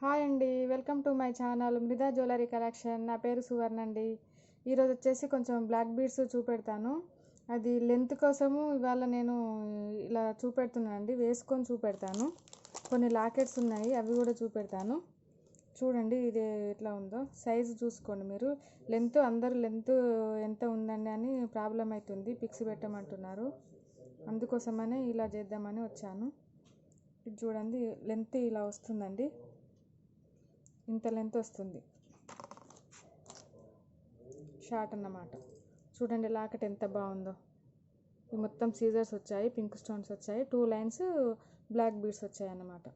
Hi అండి, welcome to my channel మృదా jewellery collection. నా పేరు సువర్ణ అండి. ఈరోజు వచ్చేసి కొంచెం బ్లాక్ బీడ్స్ చూపెడతాను. అది లెంత్ కోసము ఇవాళ నేను ఇలా చూపెడుతున్నాను అండి, వేసుకొని చూపెడతాను. కొన్ని లాకెట్స్ ఉన్నాయి, అవి కూడా చూపెడతాను. చూడండి ఇది ఎట్లా ఉందో, సైజు చూసుకోండి మీరు. లెంత్ అందరు లెంత్ ఎంత ఉందండి అని ప్రాబ్లం అవుతుంది, పిక్స్ పెట్టమంటున్నారు. అందుకోసమనే ఇలా చేద్దామని వచ్చాను. ఇది చూడండి, లెంత్ ఇలా వస్తుందండి, ఇంత లెంత్ వస్తుంది, షార్ట్ అన్నమాట. చూడండి లాకెట్ ఎంత బాగుందో. ఇది మొత్తం సీజర్స్ వచ్చాయి, పింక్ స్టోన్స్ వచ్చాయి, 2 లైన్స్ బ్లాక్ బీడ్స్ వచ్చాయి అన్నమాట.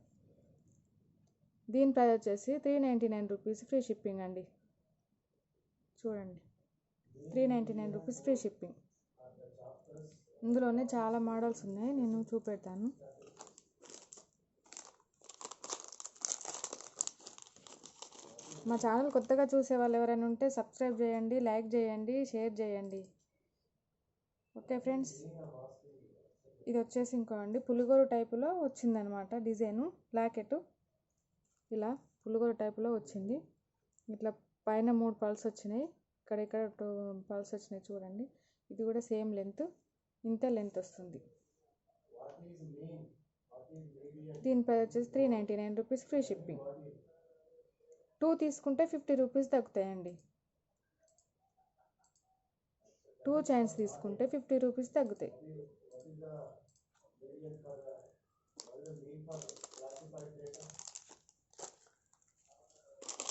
దీని ప్రైస్ వచ్చేసి 399 రూపీస్, ఫ్రీ షిప్పింగ్ అండి. చూడండి 399 రూపీస్ ఫ్రీ షిప్పింగ్. ఇందులోనే చాలా మోడల్స్ ఉన్నాయి, నేను చూపెడతాను. మా ఛానల్ కొత్తగా చూసే వాళ్ళు ఎవరైనా ఉంటే సబ్స్క్రైబ్ చేయండి, లైక్ చేయండి, షేర్ చేయండి. ఓకే ఫ్రెండ్స్, ఇది వచ్చేసి ఇంకోండి పులిగోరు టైపులో వచ్చిందనమాట డిజైను. లాకెట్ ఇలా పులిగోరు టైపులో వచ్చింది. ఇట్లా పైన 3 పల్స్ వచ్చినాయి, ఇక్కడ 2 పల్స్ వచ్చినాయి. చూడండి ఇది కూడా సేమ్ లెంత్, ఇంత లెంత్ వస్తుంది. దీనిపై వచ్చేసి 399 రూపీస్ ఫ్రీ షిప్పింగ్. 2 తీసుకుంటే 50 రూపీస్ తగ్గుతాయండి. 2 చైన్స్ తీసుకుంటే 50 రూపీస్ తగ్గుతాయి.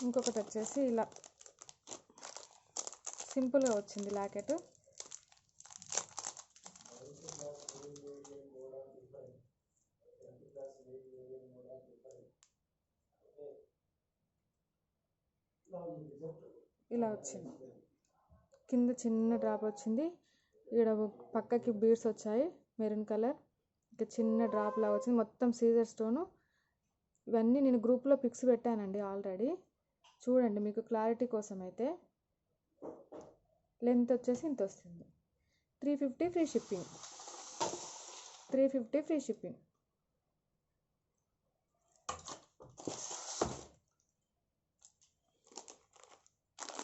ఇంకొకటి వచ్చేసి ఇలా సింపుల్గా వచ్చింది లాకెట్. ఇలా వచ్చింది, కింద చిన్న డ్రాప్ వచ్చింది, ఇక్కడ పక్కకి బీడ్స్ వచ్చాయి మెరూన్ కలర్, ఇక చిన్న డ్రాప్ లాగా వచ్చింది, మొత్తం సీజర్ స్టోను. ఇవన్నీ నేను గ్రూప్లో పిక్స్ పెట్టానండి ఆల్రెడీ, చూడండి మీకు క్లారిటీ కోసం. అయితే లెంత్ వచ్చేసి ఇంత వస్తుంది. 350 ఫ్రీ షిప్పింగ్, 350 ఫ్రీ షిప్పింగ్.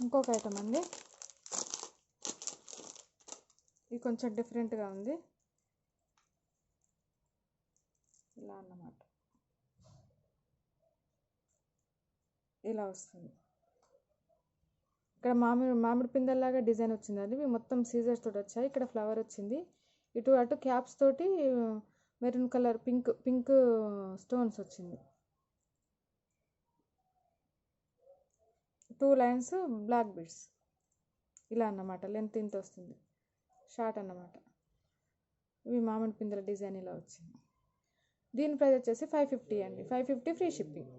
ఇంకొక ఐటమ్ అండి, ఇది కొంచెం డిఫరెంట్గా ఉంది. ఇలా అన్నమాట, ఇలా వస్తుంది. ఇక్కడ మామిడి పిందెల్లాగా డిజైన్ వచ్చిందండి, ఇవి మొత్తం సీజర్స్ తోటి వచ్చాయి. ఇక్కడ ఫ్లవర్ వచ్చింది, ఇటు అటు క్యాప్స్ తోటి మెరూన్ కలర్ పింక్ స్టోన్స్ వచ్చింది. 2 లైన్స్ బ్లాక్ బీడ్స్. ఇలా అన్నమాట, లెంత్ ఇంత వస్తుంది, షార్ట్ అన్నమాట. ఇవి మామిడి పిందెల డిజైన్ ఇలా వచ్చింది. దీని ప్రైస్ వచ్చేసి 550 అండి, 550 ఫ్రీ షిప్పింగ్.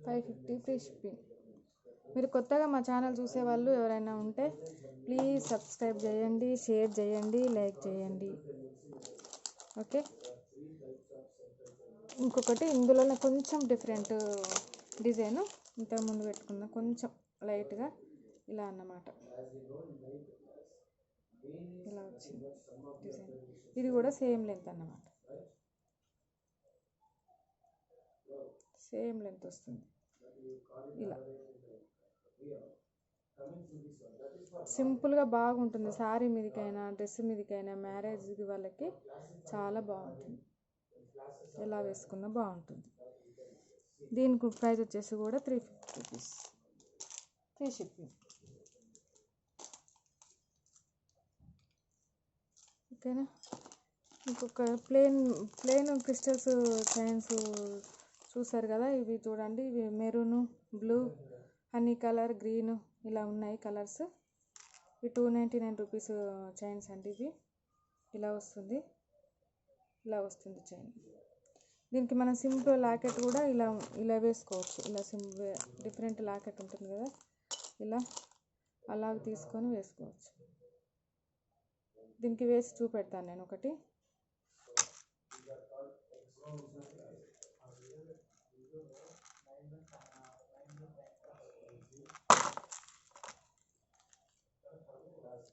550 free shipping. మీరు కొత్తగా మా ఛానల్ చూసే వాళ్ళు ఎవరైనా ఉంటే ప్లీజ్ సబ్స్క్రైబ్ చేయండి, షేర్ చేయండి, లైక్ చేయండి. ఓకే, ఇంకొకటి ఇందులోనే కొంచెం డిఫరెంట్ డిజైను, ఇంతకుముందు పెట్టుకుందాం కొంచెం లైట్గా ఇలా అన్నమాట. ఇలా వచ్చింది డిజైన్, ఇది కూడా సేమ్ లెంత్ అన్నమాట, సేమ్ లెంత్ వస్తుంది. ఇలా సింపుల్గా బాగుంటుంది, శారీ మీదకైనా డ్రెస్ మీదకైనా మ్యారేజ్కి వాళ్ళకి చాలా బాగుంటుంది, ఎలా వేసుకున్నా బాగుంటుంది. దీనికి ప్రైస్ వచ్చేసి కూడా 350 రూపీస్ ఫ్రీ షిప్పింగ్. ఓకేనా, ఇంకొక ప్లెయిన్ క్రిస్టల్స్ చైన్స్ చూసారు కదా, ఇవి చూడండి. ఇవి maroon, blue, honey colour, green ఇలా ఉన్నాయి కలర్స్. ఇవి 299 రూపీస్ చైన్స్ అండి. ఇవి ఇలా వస్తుంది, ఇలా వస్తుంది చైన్. దీనికి మనం సింపుల్ లాకెట్ కూడా ఇలా వేసుకోవచ్చు. ఇలా డిఫరెంట్ లాకెట్ ఉంటుంది కదా, ఇలా అలాగ తీసుకొని వేసుకోవచ్చు. దీనికి వేసి చూపెడతాను నేను ఒకటి.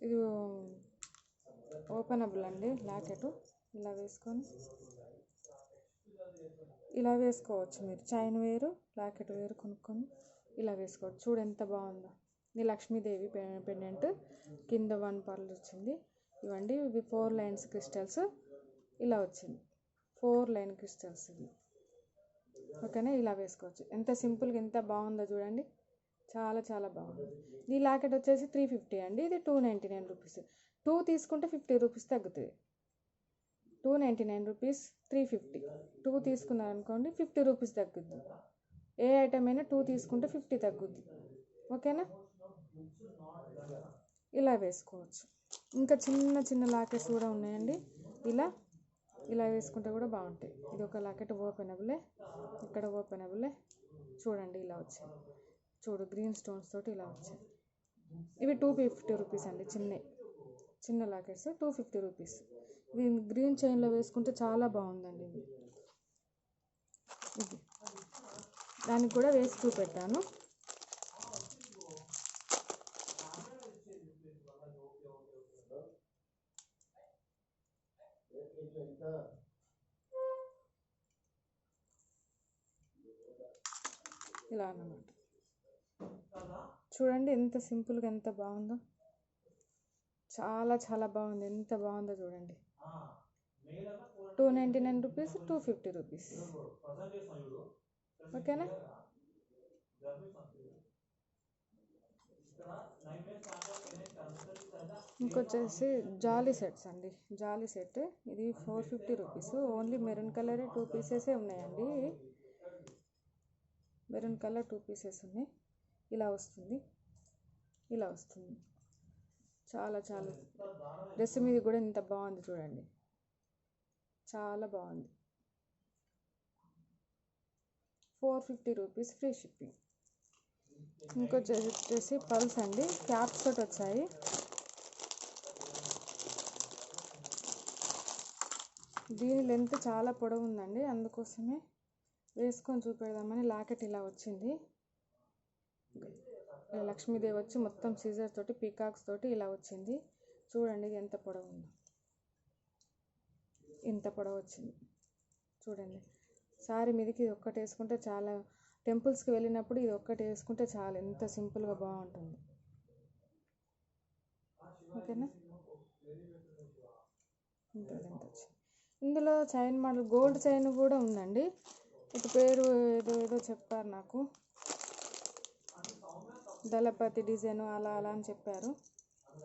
ఇది ఓపెనబుల్ అండి లాకెట్. ఇలా వేసుకొని ఇలా వేసుకోవచ్చు. మీరు చైన్ వేరు లాకెట్ వేరు కొనుక్కొని ఇలా వేసుకోవచ్చు. చూడు ఎంత బాగుందో. ఇది లక్ష్మీదేవి పెండెంట్, కింద 1 పర్ల్ వచ్చింది. ఇవ్వండి, ఇవి 4 లైన్స్ క్రిస్టల్స్ ఇలా వచ్చింది. 4 లైన్ క్రిస్టల్స్ ఇవి. ఓకేనా, ఇలా వేసుకోవచ్చు. ఎంత సింపుల్గా ఎంత బాగుందో చూడండి, చాలా చాలా బాగుంది. ఈ లాకెట్ వచ్చేసి 350 అండి. ఇది 299 రూపీస్. 2 తీసుకుంటే 50 రూపీస్ తగ్గుతుంది. 299 రూపీస్, 350. 2 తీసుకున్నారనుకోండి 50 రూపీస్ తగ్గుద్ది. ఏ ఐటమ్ అయినా 2 తీసుకుంటే 50 తగ్గుద్ది. ఓకేనా, ఇలా వేసుకోవచ్చు. ఇంకా చిన్న చిన్న లాకెట్స్ కూడా ఉన్నాయండి. ఇలా వేసుకుంటే కూడా బాగుంటాయి. ఇది ఒక లాకెట్ ఓపెనబులే, ఇక్కడ ఓపెనబులే. చూడండి ఇలా వచ్చాయి. చూడు, గ్రీన్ స్టోన్స్ తోటి ఇలా వచ్చాయి. ఇవి 250 రూపీస్ అండి. చిన్న లాకెట్స్ 250 రూపీస్. ఇది గ్రీన్ చైన్లో వేసుకుంటే చాలా బాగుందండి. ఇది దానికి కూడా వేసి చూపెట్టాను. ఇలా అన్నమాట. చూడండి ఎంత సింపుల్గా ఎంత బాగుందో. చాలా చాలా బాగుంది. ఎంత బాగుందో చూడండి. 299 రూపీస్, 250 రూపీస్. ఓకేనా, ఇంకొచ్చేసి జాలీ సెట్స్ అండి. జాలీ సెట్ ఇది 450 రూపీస్. ఓన్లీ మెరూన్ కలర్ 2 పీసెసే ఉన్నాయండి. మెరూన్ కలర్ 2 పీసెస్ ఉన్నాయి. ఇలా వస్తుంది. చాలా చాలా డ్రెస్ మీద కూడా ఇంత బాగుంది చూడండి, చాలా బాగుంది. 450 రూపీస్, ఫ్రీ షిప్పింగ్. ఇంకొచ్చేసి పల్స్ అండి, క్యాప్స్ తోటి వచ్చాయి. దీని లెంత్ చాలా పొడవు ఉందండి, అందుకోసమే వేసుకొని చూపెడదామని. లాకెట్ ఇలా వచ్చింది. లక్ష్మీదేవి వచ్చి మొత్తం సీజర్ తోటి పీకాక్స్ తోటి ఇలా వచ్చింది. చూడండి ఎంత పొడవు ఉందో, ఇంత పొడవు వచ్చింది చూడండి. సారీ మీదకి ఇది ఒక్కటి వేసుకుంటే చాలా, టెంపుల్స్కి వెళ్ళినప్పుడు ఇది ఒక్కటి వేసుకుంటే చాలా, ఎంత సింపుల్గా బాగుంటుంది. ఓకేనా, ఇంత వచ్చింది. ఇందులో చైన్ మోడల్ గోల్డ్ చైన్ కూడా ఉందండి. ఇటు పేరు ఏదో చెప్పారు నాకు, దళపతి డిజైన్ అలా అని చెప్పారు.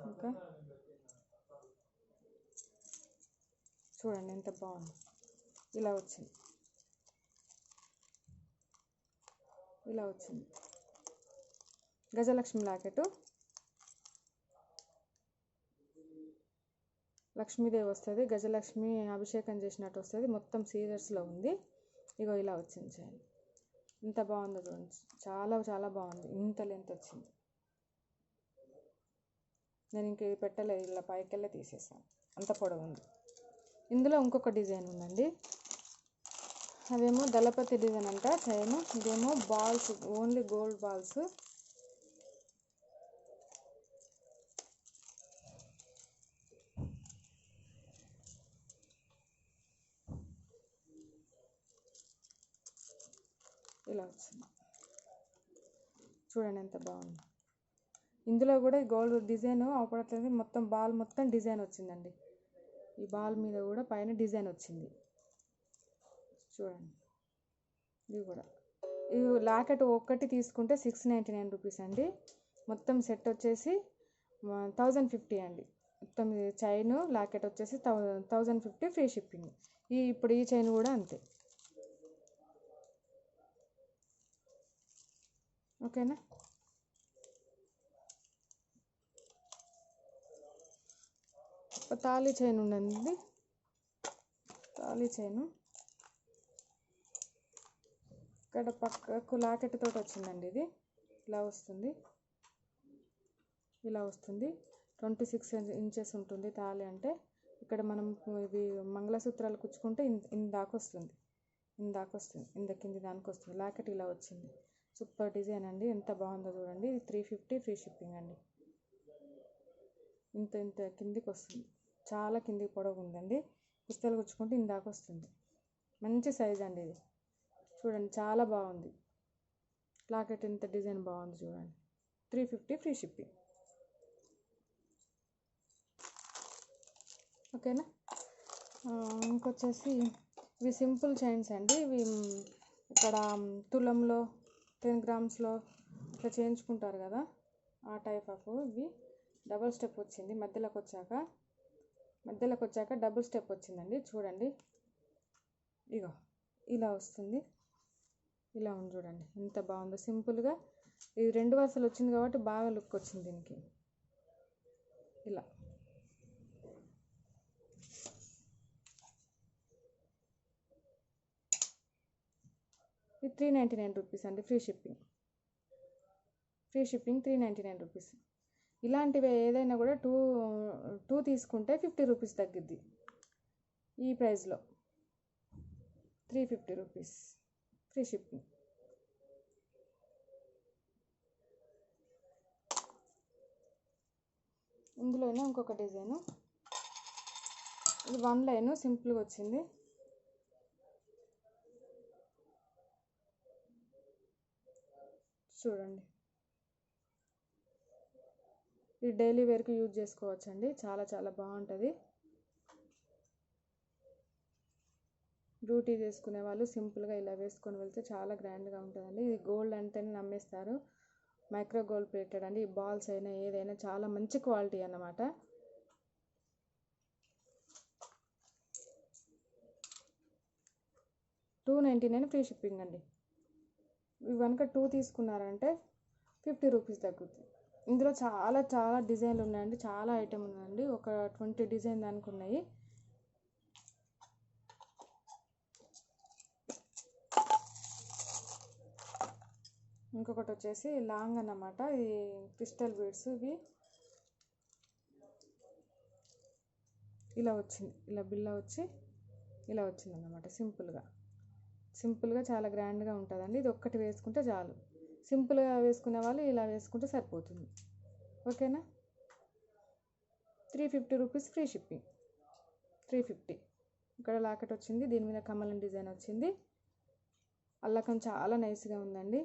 ఇంకా చూడండి ఎంత బాగుంది. ఇలా వచ్చింది. గజలక్ష్మి లాకెట్, లక్ష్మీదేవి వస్తుంది. గజలక్ష్మి అభిషేకం చేసినట్టు వస్తుంది. మొత్తం సీజర్స్లో ఉంది. ఇగో ఇలా వచ్చింది చైన్. ఎంత బాగుందో చూడండి, చాలా చాలా బాగుంది. ఇంత లెంత్ వచ్చింది. నేను ఇంక ఇది పెట్టలేదు, ఇలా పైకెళ్ళే తీసేసాను, అంత పొడవు ఉంది. ఇందులో ఇంకొక డిజైన్ ఉందండి. అదేమో దళపతి డిజైన్ అంట చైన్. ఇదేమో బాల్స్, ఓన్లీ గోల్డ్ బాల్స్. ఇలా వచ్చింది. చూడండి ఎంత బాగుంది. ఇందులో కూడా గోల్డ్ డిజైన్ అవపడట్లేదు. మొత్తం బాల్ మొత్తం డిజైన్ వచ్చిందండి. ఈ బాల్ మీద కూడా పైన డిజైన్ వచ్చింది చూడండి. ఇది లాకెట్ ఒక్కటి తీసుకుంటే 699 రూపీస్ అండి. మొత్తం సెట్ వచ్చేసి 1050 అండి. మొత్తం చైన్ లాకెట్ వచ్చేసి 1050 ఫ్రీ షిప్పింగ్. ఇప్పుడు ఈ చైన్ కూడా అంతే. ఓకేనా, తాళీ చైన్ ఉందండి. తాళీ చైను ఇక్కడ పక్కకు లాకెట్ తోటి వచ్చిందండి. ఇది ఇలా వస్తుంది. 26 ఇంచెస్ ఉంటుంది తాళి అంటే. ఇక్కడ మనం ఇవి మంగళసూత్రాలు కుచ్చుకుంటే ఇందాక వస్తుంది, ఇంత కింది దానికి వస్తుంది. లాకెట్ ఇలా వచ్చింది. సూపర్ డిజైన్ అండి, ఎంత బాగుందో చూడండి. ఇది 350 ఫ్రీ షిప్పింగ్ అండి. ఇంత కిందికి వస్తుంది. చాలా కిందికి పొడవు ఉందండి. పుస్తలు గుచ్చుకుంటే ఇందాక వస్తుంది. మంచి సైజ్ అండి ఇది. చూడండి చాలా బాగుంది. లాకెట్ ఇంత డిజైన్ బాగుంది చూడండి. 350 ఫ్రీ షిప్పింగ్. ఓకేనా. ఇంకొచ్చేసి ఇవి సింపుల్ చైన్స్ అండి. ఇవి ఇక్కడ తులంలో 10 గ్రామ్స్లో ఇట్లా చేయించుకుంటారు కదా, ఆ టైప్ ఆఫ్. ఇవి డబుల్ స్టెప్ వచ్చింది మధ్యలోకి వచ్చాక డబుల్ స్టెప్ వచ్చిందండి. చూడండి ఇగో ఇలా వస్తుంది. ఇలా ఉంది చూడండి ఎంత బాగుందో. సింపుల్గా ఇది 2 వరుసలు వచ్చింది కాబట్టి బాగా లుక్ వచ్చింది దీనికి. ఇలా ఇది 399 రూపీస్ అండి. Free shipping 399 rupees. ఇలాంటివి ఏదైనా కూడా టూ తీసుకుంటే 50 రూపీస్ తగ్గిద్ది. ఈ ప్రైస్లో 350 రూపీస్ ఫ్రీ షిప్పింగ్. ఇందులోనే ఇంకొక డిజైను. ఇది 1 లైన్ సింపుల్గా వచ్చింది. చూడండి ఇది డైలీ వేర్కి యూజ్ చేసుకోవచ్చండి. చాలా చాలా బాగుంటుంది. డ్యూటీ చేసుకునే వాళ్ళు సింపుల్గా ఇలా వేసుకొని వెళ్తే చాలా గ్రాండ్గా ఉంటుందండి. ఇది గోల్డ్ అంటేనే నమ్మేస్తారు. మైక్రో గోల్డ్ ప్లేటెడ్ అండి. ఈ బాల్స్ అయినా ఏదైనా చాలా మంచి క్వాలిటీ అన్నమాట. $299 ఫ్రీ షిప్పింగ్ అండి. ఇవి కనుక 2 తీసుకున్నారంటే 50 రూపీస్ తగ్గుతుంది. ఇందులో చాలా చాలా డిజైన్లు ఉన్నాయండి. చాలా ఐటెం ఉందండి. ఒక 20 డిజైన్ దానికి ఉన్నాయి. ఇంకొకటి వచ్చేసి లాంగ్ అన్నమాట. ఇది క్రిస్టల్ బీడ్స్. ఇవి ఇలా వచ్చింది. ఇలా బిల్ల వచ్చి ఇలా వచ్చింది అన్నమాట. సింపుల్గా చాలా గ్రాండ్గా ఉంటుందండి. ఇది ఒక్కటి వేసుకుంటే చాలు. సింపుల్గా వేసుకునే వాళ్ళు ఇలా వేసుకుంటే సరిపోతుంది. ఓకేనా. 350 రూపీస్ ఫ్రీ షిప్పింగ్. 350. ఇక్కడ లాకెట్ వచ్చింది. దీని మీద కమలం డిజైన్ వచ్చింది. అల్లకం చాలా నైస్గా ఉందండి.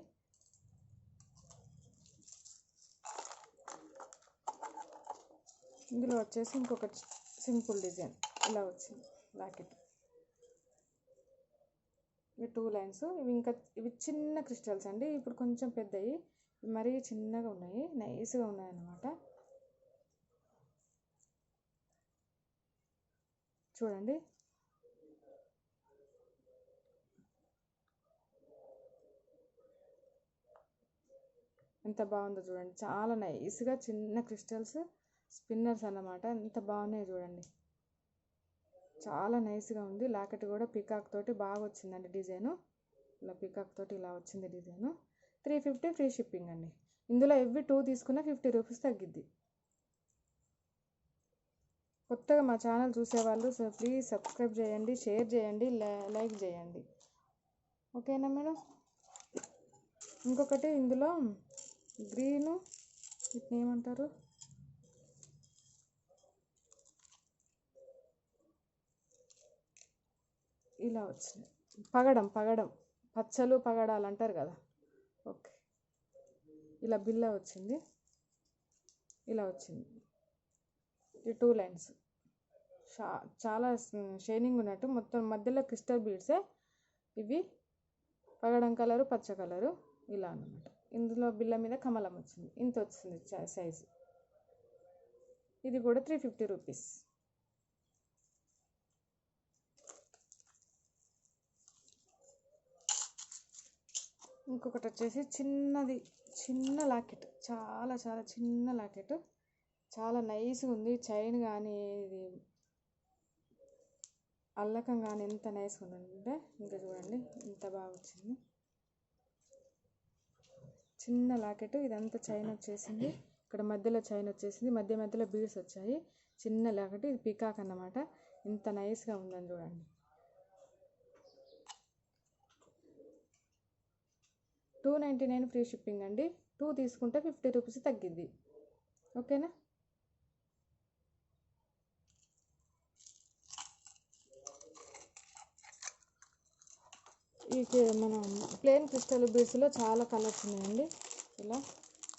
ఇందులో వచ్చేసి ఇంకొక సింపుల్ డిజైన్ ఇలా వచ్చింది లాకెట్. ఇవి 2 లైన్స్. ఇవి చిన్న క్రిస్టల్స్ అండి. ఇప్పుడు కొంచెం పెద్దవి, మరీ చిన్నగా ఉన్నాయి, నైస్గా ఉన్నాయి అన్నమాట. చూడండి ఎంత బాగుందో చూడండి. చాలా నైస్గా చిన్న క్రిస్టల్స్ స్పిన్నర్స్ అన్నమాట. ఎంత బాగున్నాయి చూడండి. చాలా నైస్గా ఉంది. లాకెట్ కూడా పికాక్ తోటి బాగా వచ్చిందండి డిజైను. ఇలా పికాక్ తోటి ఇలా వచ్చింది డిజైను. 350 ఫ్రీ షిప్పింగ్ అండి. ఇందులో ఎవ్రీ 2 తీసుకున్న 50 రూపీస్ తగ్గిద్ది. కొత్తగా మా ఛానల్ చూసేవాళ్ళు ప్లీజ్ సబ్స్క్రైబ్ చేయండి, షేర్ చేయండి, లైక్ చేయండి. ఓకేనా మేడం. ఇంకొకటి ఇందులో గ్రీను, వీటిని ఏమంటారు, ఇలా వచ్చింది. పగడం పచ్చలు పగడాలు అంటారు కదా. ఓకే. ఇలా బిల్ల వచ్చింది. ఇలా వచ్చింది. ఈ 2 లైన్స్ చాలా షైనింగ్ ఉన్నట్టు. మొత్తం మధ్యలో క్రిస్టల్ బీడ్సే. ఇవి పగడం కలరు, పచ్చ కలరు ఇలా అన్నమాట. ఇందులో బిల్ల మీద కమలం వచ్చింది. ఇంత వచ్చింది సైజు. ఇది కూడా 350 రూపీస్. ఇంకొకటి వచ్చేసి చిన్న లాకెట్. చాలా చాలా చిన్న లాకెట్. చాలా నైస్గా ఉంది. చైన్ కానీ ఇది అల్లకం కానీ ఎంత నైస్గా ఉందంటే ఇంకా చూడండి ఎంత బాగా వచ్చింది. చిన్న లాకెట్. ఇదంతా చైన్ వచ్చేసింది. ఇక్కడ మధ్యలో చైన్ వచ్చేసింది. మధ్యలో బీడ్స్ వచ్చాయి. చిన్న లాకెట్. ఇది పికాక్ అన్నమాట. ఇంత నైస్గా ఉందని చూడండి. 299 ఫ్రీ షిప్పింగ్ అండి. 2 తీసుకుంటే 50 రూపీస్ తగ్గిద్ది. ఓకేనా. మన ప్లెయిన్ క్రిస్టల్ బీడ్స్లో చాలా కలర్స్ ఉన్నాయండి. ఇలా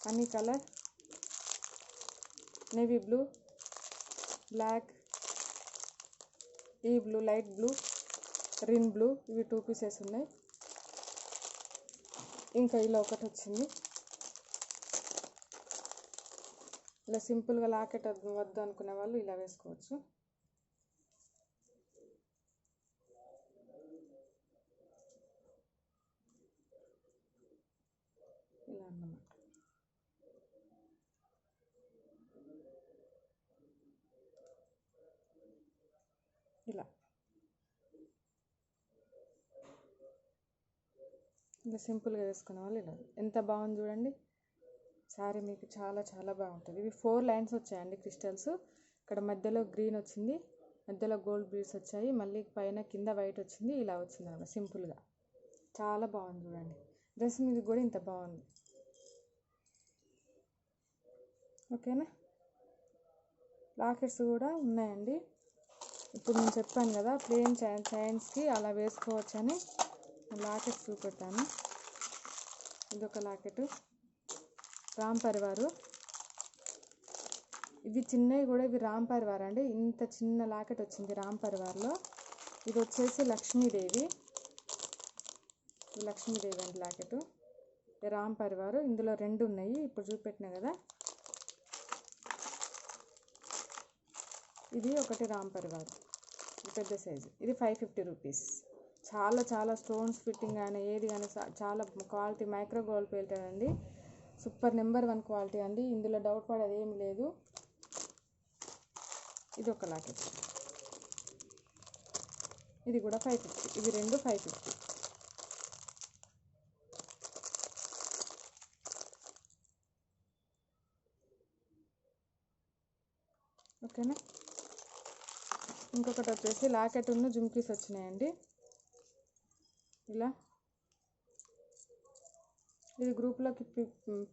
honey colour, navy blue, black, ఈ blue, light blue, Rin blue, ఇవి 2 పీసెస్ ఉన్నాయి. ఇంకా ఇలా ఒకటి వచ్చింది. ఇలా సింపుల్గా లాకెట్ వద్దు అనుకునే వాళ్ళు ఇలా వేసుకోవచ్చు. ఇలా అన్నమాట. ఇలా సింపుల్గా వేసుకునే వాళ్ళు ఇలా. ఎంత బాగుంది చూడండి శారీ, మీకు చాలా చాలా బాగుంటుంది. ఇవి 4 లైన్స్ వచ్చాయండి క్రిస్టల్స్. ఇక్కడ మధ్యలో గ్రీన్ వచ్చింది, మధ్యలో గోల్డ్ బీడ్స్ వచ్చాయి, మళ్ళీ పైన కింద వైట్ వచ్చింది. ఇలా వచ్చింది అన్నమాట సింపుల్గా. చాలా బాగుంది చూడండి. డ్రెస్ మీద కూడా ఇంత బాగుంది. ఓకేనా. లాకెట్స్ కూడా ఉన్నాయండి. ఇప్పుడు నేను చెప్పాను కదా ప్లెయిన్ చైన్స్కి అలా వేసుకోవచ్చని. లాకెట్స్ చూపెడతాను. ఇదొక లాకెట్, రామ్ పరివారు. ఇవి చిన్నవి కూడా, ఇవి రామ్ పరివార్ అండి. ఇంత చిన్న లాకెట్ వచ్చింది రామ్ పరివార్లో. ఇది వచ్చేసి లక్ష్మీదేవి, లక్ష్మీదేవి అండి లాకెట్. రామ్ పరివారు. ఇందులో 2 ఉన్నాయి, ఇప్పుడు చూపెట్టినా కదా. ఇది ఒకటి రామ్ పరివార్, పెద్ద సైజు. ఇది 550 రూపీస్. చాలా చాలా స్టోన్స్ ఫిట్టింగ్ కానీ ఏది కానీ చాలా క్వాలిటీ, మైక్రో గోల్డ్ ప్లేటెడ్ అండి. సూపర్ నెంబర్ 1 క్వాలిటీ అండి. ఇందులో డౌట్ పడేది ఏమి లేదు. ఇది ఒక లాకెట్, ఇది కూడా 550. ఇవి 2 550. ఓకేనా. ఇంకొకటి వచ్చేసి లాకెట్ ఉన్న జుమ్కీస్ వచ్చినాయండి. ఇలా ఇది గ్రూప్లోకి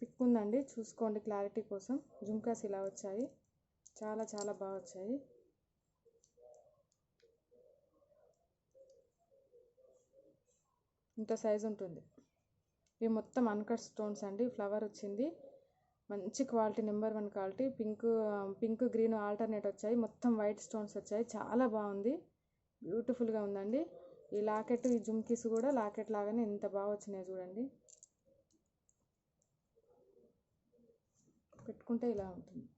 పిక్ ఉందండి, చూసుకోండి క్లారిటీ కోసం. జుమ్కాస్ ఇలా వచ్చాయి, చాలా చాలా బాగా వచ్చాయి. ఇంత సైజు ఉంటుంది. ఇవి మొత్తం అన్కట్ స్టోన్స్ అండి. ఫ్లవర్ వచ్చింది, మంచి quality, number 1 quality. Pink green alternate వచ్చాయి, మొత్తం వైట్ స్టోన్స్ వచ్చాయి. చాలా బాగుంది, బ్యూటిఫుల్గా ఉందండి. ఈ లాకెట్, ఈ జుమ్కీస్ కూడా లాకెట్ లాగానే ఎంత బాగా వచ్చినాయి చూడండి. పెట్టుకుంటే ఇలా ఉంటుంది.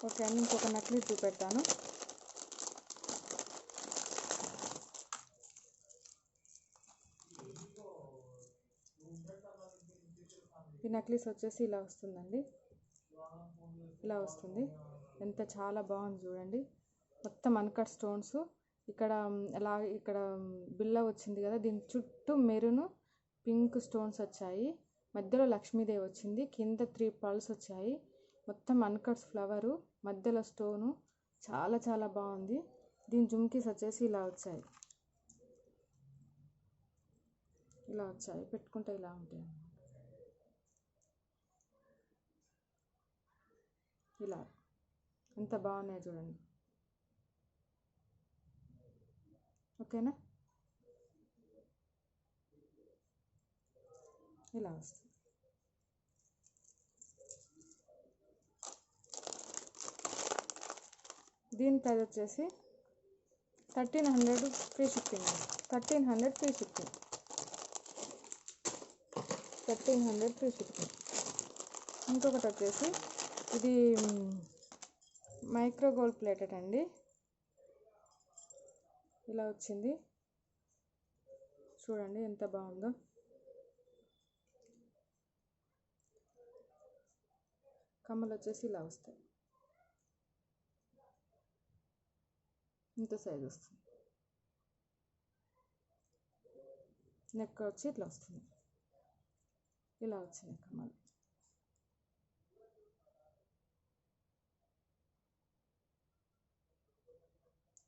ఓకే అండి. ఇంకొక నక్లీస్ చూపెడతాను. ఈ నక్లీస్ వచ్చేసి ఇలా వస్తుందండి, ఇలా వస్తుంది. ఎంత చాలా బాగుంది చూడండి. మొత్తం అన్కట్ స్టోన్స్. ఇక్కడ బిల్ల వచ్చింది కదా, దీని చుట్టూ మెరూన్ పింక్ స్టోన్స్ వచ్చాయి. మధ్యలో లక్ష్మీదేవి వచ్చింది, కింద 3 పర్ల్స్ వచ్చాయి. మొత్తం అన్కట్స్ ఫ్లవరు, మధ్యలో స్టోను. చాలా చాలా బాగుంది. దీని జుమ్కీస్ వచ్చేసి ఇలా వచ్చాయి, ఇలా వచ్చాయి. పెట్టుకుంటే ఇలా ఉంటాయి ఇలా. ఎంత బాగున్నాయి చూడండి. ఓకేనా. ఇలా వస్తుంది. దీని ప్రైస్ వచ్చేసి 1300 free shipping. 1300 free shipping. 1300 free shipping. ఇంకొకటి వచ్చేసి ఇది మైక్రో గోల్డ్ ప్లేటెడ్ అండి. ఇలా వచ్చింది చూడండి, ఎంత బాగుందో. కమ్మలు వచ్చేసి ఇలా వస్తాయి, ఇంత సైజ్ వస్తుంది. నెక్ వచ్చి ఇట్లా వస్తుంది, ఇలా వచ్చింది కమ్మలు.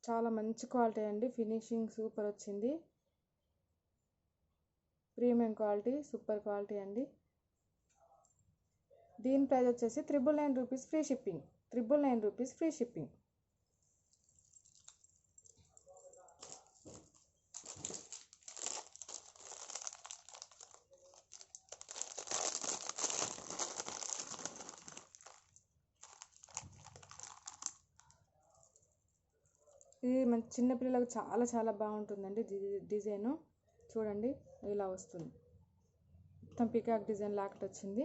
చాలా మంచి క్వాలిటీ అండి. ఫినిషింగ్ సూపర్ వచ్చింది, ప్రీమియం క్వాలిటీ, సూపర్ క్వాలిటీ అండి. దీని ప్రైస్ వచ్చేసి 999 rupees free shipping. 999 rupees free shipping. ఇది మన చిన్నపిల్లలకు చాలా చాలా బాగుంటుందండి. డిజైను చూడండి ఇలా వస్తుంది. మొత్తం పికాక్ డిజైన్ లాకెట్ వచ్చింది.